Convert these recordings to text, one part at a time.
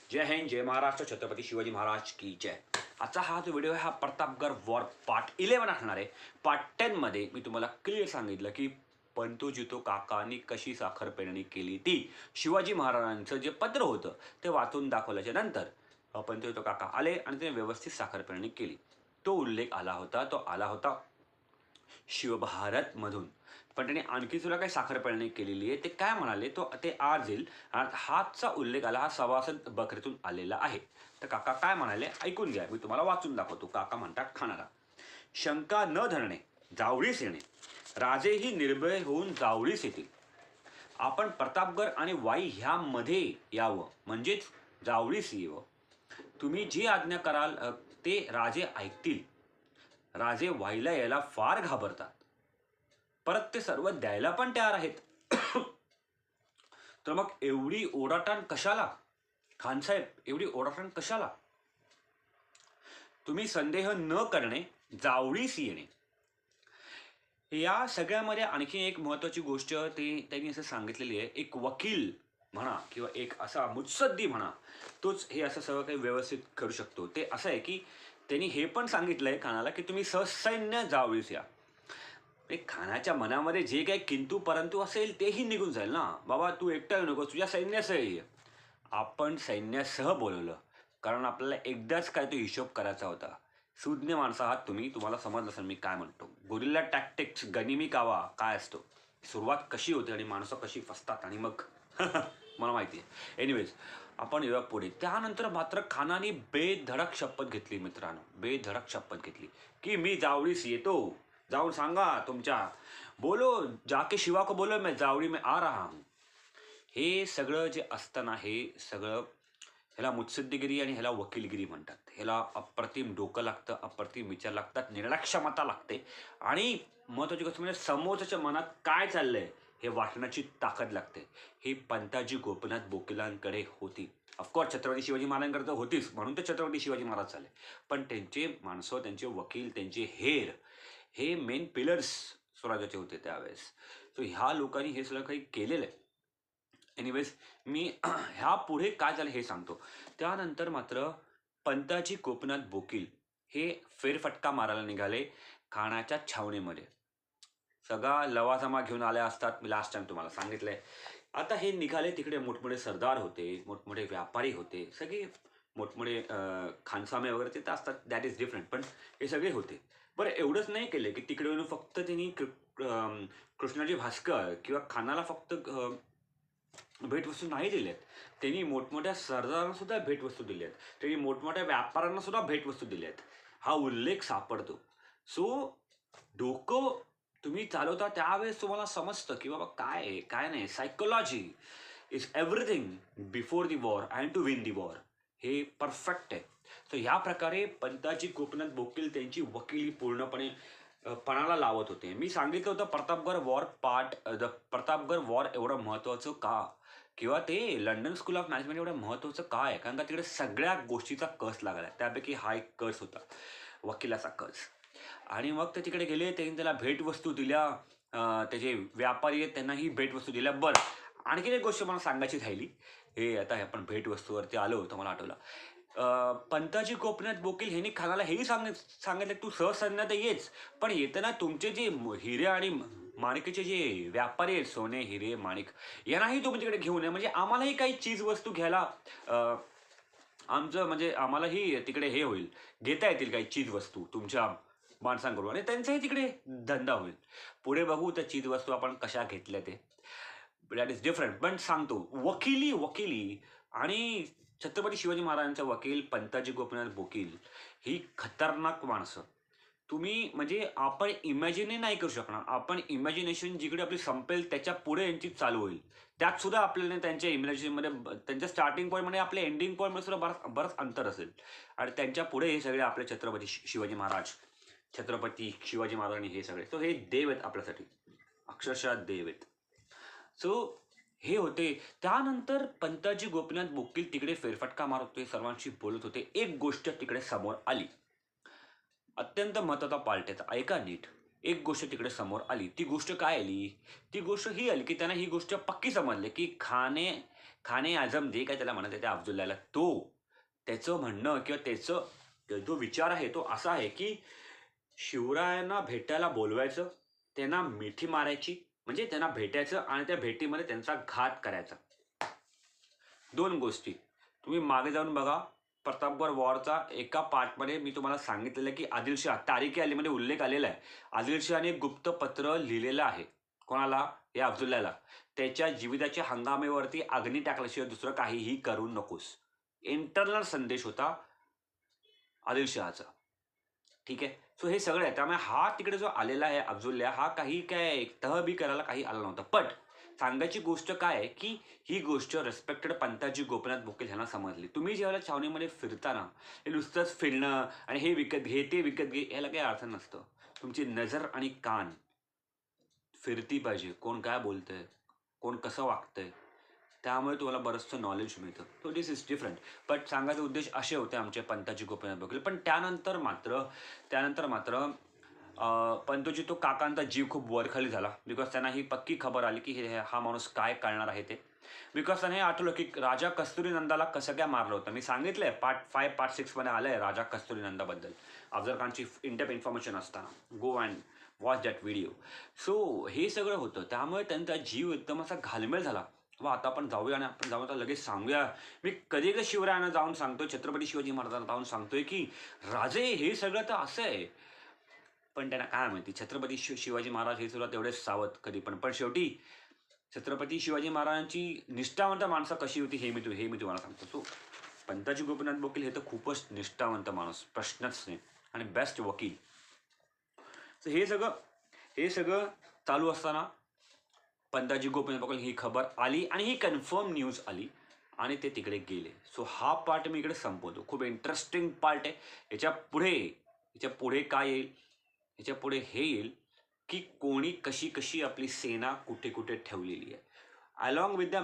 जय हिंद, जय महाराष्ट्र, छत्रपती शिवाजी महाराज की जय. आजचा हा जो व्हिडिओ आहे हा प्रतापगड वॉर पार्ट 11 असणार आहे. पार्ट 10 मध्ये मी तुम्हाला क्लिअर सांगितलं की पंतो जितो काकांनी कशी साखर पेरणी केली ती. शिवाजी महाराजांचं जे पत्र होतं ते वाचून दाखवल्याच्या नंतर पंतो जितो काका आले आणि ते व्यवस्थित साखर पेरणी केली. तो उल्लेख आला होता शिवभारत मधून. पण त्यांनी आणखी सुद्धा काही साखर पेरणी केलेली आहे. ते काय म्हणाले ते आज येईल. हाचा उल्लेख आला हा सभासद बकरीतून आलेला आहे. तर काका काय म्हणाले ऐकून घ्या, मी तुम्हाला वाचून दाखवतो. काका म्हणतात, खाणारा शंका न धरणे जावळीस येणे, राजेही निर्भय होऊन जावळीस येतील. आपण प्रतापगड आणि वाई ह्यामध्ये यावं, म्हणजेच जावळीस यावं. तुम्ही जी आज्ञा कराल ते राजे ऐकतील. राजे वाईला यायला फार घाबरतात, परत ते सर्व द्यायला पण तयार आहेत. तर मग एवढी ओढाताण कशाला खानसाहेब, एवढी ओढाताण कशाला? तुम्ही संदेह न करणे, जावळीस येणे. या सगळ्यामध्ये आणखी एक महत्वाची गोष्ट त्यांनी असं सांगितलेली आहे. एक वकील म्हणा किंवा एक असा मुत्सद्दी म्हणा, तोच हे असं सगळं काही व्यवस्थित करू शकतो. ते असं आहे की त्यांनी हे पण सांगितलंय खानाला की तुम्ही ससैन्य जावळीस या. खानाच्या मनामध्ये जे काही किंतु परंतु असेल तेही निघून जाईल ना. बाबा तू एकटा येऊ नकोस, तुझ्या सैन्यासह ये. आपण सैन्यासह बोलवलं कारण आपल्याला एकदाच काय तो हिशोब करायचा होता. सुज्ञ माणसं आहात तुम्ही, तुम्हाला समजलं असेल मी काय म्हणतो. गोरिल्ला टॅक्टिक्स, गनिमी कावा काय असतो, सुरुवात कशी होते आणि माणसं कशी फसतात आणि मग मला माहिती आहे. एनिवेज आपण येऊया पुढे. त्यानंतर मात्र खानाने बेधडक शपथ घेतली मित्रांनो, बेधडक शपथ घेतली की मी जावळीस येतो. जाऊन सांगा तुमच्या, बोलो जाके शिवा को बोलो मैं जावड़ी में आ रहा हूं. हे सगळं जे असताना हे सगळं, ह्याला मुत्सद्दीगिरी आणि ह्याला वकीलगिरी म्हणतात. ह्याला अप्रतिम डोकं लागतं, अप्रतिम विचार लागतात, निर्णयक्षमता लागते आणि महत्वाची गोष्ट म्हणजे समोरच्या मनात काय चाललंय हे वाटण्याची ताकद लागते. ही पंताजी गोपीनाथ बोकीलांकडे होती. ऑफकोर्स छत्रपती शिवाजी महाराजांकडे तर होतीच, म्हणून ते छत्रपती शिवाजी महाराज झाले. पण त्यांचे माणसं, त्यांचे वकील, त्यांचे हेर हे मेन पिलर्स स्वराज्याचे होते त्यावेळेस. सो ह्या लोकांनी हे सगळं काही केलेलं आहे. एनिवेज मी ह्या पुढे काय झालं हे सांगतो. त्यानंतर मात्र पंताजी गोपीनाथ बोकील हे फेरफटका मारायला निघाले खानाच्या छावणीमध्ये. सगळा लवाजमा घेऊन आल्या असतात, मी लास्ट टाइम तुम्हाला सांगितलंय. आता हे निघाले तिकडे, मोठमोठे सरदार होते, मोठमोठे व्यापारी होते, सगळे मोठमोठे खानसामे वगैरे तिथं असतात, दॅट इज डिफरंट. पण हे सगळे होते. बरं एवढंच नाही केले की तिकडे येऊन फक्त त्यांनी कृष्णाजी भास्कर किंवा खानाला फक्त भेटवस्तू नाही दिल्यात. त्यांनी मोठमोठ्या सरदारांना सुद्धा भेटवस्तू दिल्यात. त्यांनी मोठमोठ्या व्यापाऱ्यांना सुद्धा भेटवस्तू दिल्यात. हा उल्लेख सापडतो. सो डोकं तुम्ही चालवता त्यावेळेस तुम्हाला समजतं की बाबा काय आहे काय नाही. Psychology is everything before the war and to win the war. हे परफेक्ट आहे. तर ह्या प्रकारे पंताजी गोपीनाथ बोकील त्यांची वकिली पूर्णपणे पणाला लावत होते. मी सांगितलं होतं प्रतापगड वॉर एवढं महत्वाचं का, किंवा ते लंडन स्कूल ऑफ मॅनेजमेंट एवढं महत्वाचं का आहे, कारण का तिकडे सगळ्या गोष्टीचा कस लागला. त्यापैकी हा एक कस होता, वकिलाचा कस. आणि मग ते तिकडे गेले, त्यांनी त्याला भेटवस्तू दिल्या. त्याचे व्यापारी आहेत त्यांनाही भेटवस्तू दिल्या. बरं आणखीन एक गोष्ट मला सांगायची राहिली. हे आता आपण भेटवस्तूवरती आलो होतं, मला आठवलं. पंताजी गोपीनाथ बोकील ह्यांनी खानाला हेही सांगितलं तू सहसैन्य तर येच, पण येताना तुमचे जे हिरे आणि माणिकेचे जे व्यापारी आहेत, सोने हिरे माणिक, यांनाही तुम्ही तिकडे घेऊन या. म्हणजे आम्हालाही काही चीज वस्तू घ्यायला आमचं म्हणजे आम्हालाही तिकडे हे होईल, घेता येतील काही चीज वस्तू तुमच्या माणसांकडून आणि त्यांचाही तिकडे धंदा होईल. पुढे बघू त्या चीज वस्तू आपण कशा घेतल्या ते, दॅट इज डिफरंट. पण सांगतो वकिली आणि छत्रपती शिवाजी महाराजांचा वकील पंताजी गोपीनाथ बोकील ही खतरनाक माणसं. तुम्ही म्हणजे आपण इमॅजिनही नाही करू शकणार. आपण इमॅजिनेशन जिकडे आपली संपेल त्याच्या पुढे यांची चालू होईल. त्यात सुद्धा आपल्याला त्यांच्या इमॅजिनेशनमध्ये, त्यांच्या स्टार्टिंग पॉईंटमध्ये आपल्या एंडिंग पॉईंटमध्ये सुद्धा बरंच अंतर असेल. आणि त्यांच्या पुढे हे सगळे आपले छत्रपती शिवाजी महाराजांनी हे सगळे, सो हे देव आहेत आपल्यासाठी, अक्षरशः देव आहेत. सो हे होते. त्यानंतर पंताजी गोपीनाथ बोकील तिकडे फेरफटका मारत होते, सर्वांशी बोलत होते. एक गोष्ट तिकडे समोर आली, अत्यंत महत्वाचा पार्ट आहे, ऐका नीट. एक गोष्ट तिकडे समोर आली. ती गोष्ट काय आली? ती गोष्ट ही आली की त्यांना ही गोष्ट पक्की समजली की खाने आझम जे काय त्याला म्हणत आहे त्या अब्दुल्लाला, त्याचं म्हणणं किंवा त्याचं जो विचार आहे तो असा आहे की शिवरायांना भेटायला बोलवायचं, त्यांना मिठी मारायची, म्हणजे त्यांना भेटायचं आणि त्या भेटीमध्ये त्यांचा घात करायचा. 2 गोष्टी. तुम्ही मागे जाऊन बघा, प्रतापगड वॉरचा एका पार्टमध्ये मी तुम्हाला सांगितलेलं की आदिलशाह तारीख-ए-अलीमध्ये उल्लेख आलेला आहे. आदिलशहाने गुप्त पत्र लिहिलेलं आहे. कोणाला? या अब्दुल्लाला. त्याच्या जीविताच्या हंगामावरती अग्नी टाकल्याशिवाय दुसरं काहीही करू नकोस. इंटरनल संदेश होता आदिलशहाचा. ठीक आहे. सो हे सगळं आहे. त्यामुळे हा तिकडे जो आलेला आहे अब्दुल्ला, हा काही काय तह-बी करायला काही आला नव्हता. बट सांगायची गोष्ट काय आहे, की ही गोष्ट रिस्पेक्टेड पंताजी गोपीनाथ बोकील ह्यांना समजली. तुम्ही ज्यावेळेला छावणीमध्ये फिरता हे नुसतंच फिरणं आणि हे विकत घे, ते विकत घे, याला काही अर्थ नसतं. तुमची नजर आणि कान फिरती पाहिजे. कोण काय बोलतंय, कोण कसं वागतंय, त्यामुळे तुम्हाला बरंचसं नॉलेज मिळतं. So this is different. But सांगायचे उद्देश असे होते आमचे पंताजी गोपीनाथ बोकील. पण त्यानंतर मात्र पंतोजी तो काकांचा जीव खूप वरखाली झाला. बिकॉज त्यांना ही पक्की खबर आली की हा माणूस काय करणार आहे ते. बिकॉज त्यांना हे आठवलं की राजा कस्तुरीनंदाला कसं काय मारलं होतं. मी सांगितलंय पार्ट 5 पार्ट 6 मध्ये आलंय राजा कस्तुरीनंदाबद्दल. अफजल खानची इनडेप्थ इन्फॉर्मेशन असताना. Go and watch that video. So हे सगळं होतं. त्यामुळे त्यांचा जीव एकदम असा घालमेल झाला. आता आपण जाऊया आणि आपण जाऊन आता लगेच सांगूया. मी कधी एकदा शिवरायांना जाऊन सांगतोय, छत्रपती शिवाजी महाराजांना जाऊन सांगतोय की राजे हे सगळं तर असं आहे. पण त्यांना काय माहिती छत्रपती शिवाजी महाराज हे सुद्धा तेवढेच सावध कधी पण. पण शेवटी छत्रपती शिवाजी महाराजांची निष्ठावंत माणसं कशी होती हे मी तुम्हाला सांगतो. सो पंताजी गोपीनाथ बोकील हे तर खूपच निष्ठावंत माणूस, प्रश्नच नाही, आणि बेस्ट वकील. सो हे सगळं चालू असताना पंताजी गोपीनाथ बोकील ही खबर आली आणि ही कन्फर्म न्यूज आली आणि ते तिकडे गेले. सो हा पार्ट मी इकडे संपवतो. खूप इंटरेस्टिंग पार्ट आहे. याच्या पुढे काय येईल? याच्या पुढे हे येईल की कोणी कशी आपली सेना कुठे कुठे ठेवलेली आहे. अलॉंग विथ द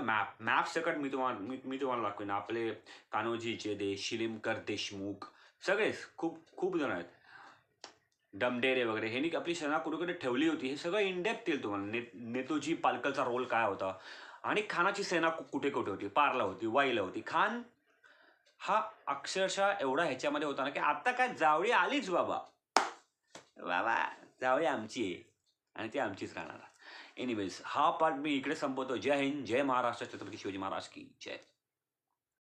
मॅप सकट मी तुम्हाला दाखवेन. आपले कान्होजी चेदे, शिलीमकर देशमुख, सगळेच खूप जण आहेत, डमडेरे वगैरे, ह्यांनी आपली सेना कुठे ठेवली होती हे सगळं इनडेप्थ येईल तुम्हाला. नेतोजी पालकरचा रोल काय होता आणि खानाची सेना कुठे होती. पारला होती, वाईला होती. खान हा अक्षरशः एवढा ह्याच्यामध्ये होता ना की आता काय जावळी आलीच बाबा, जावळी आमची आहे आणि ती आमचीच राहणार. एनिवेज हा पार्ट मी इकडे संपवतो. जय हिंद, जय महाराष्ट्र, छत्रपती शिवाजी महाराज की जय.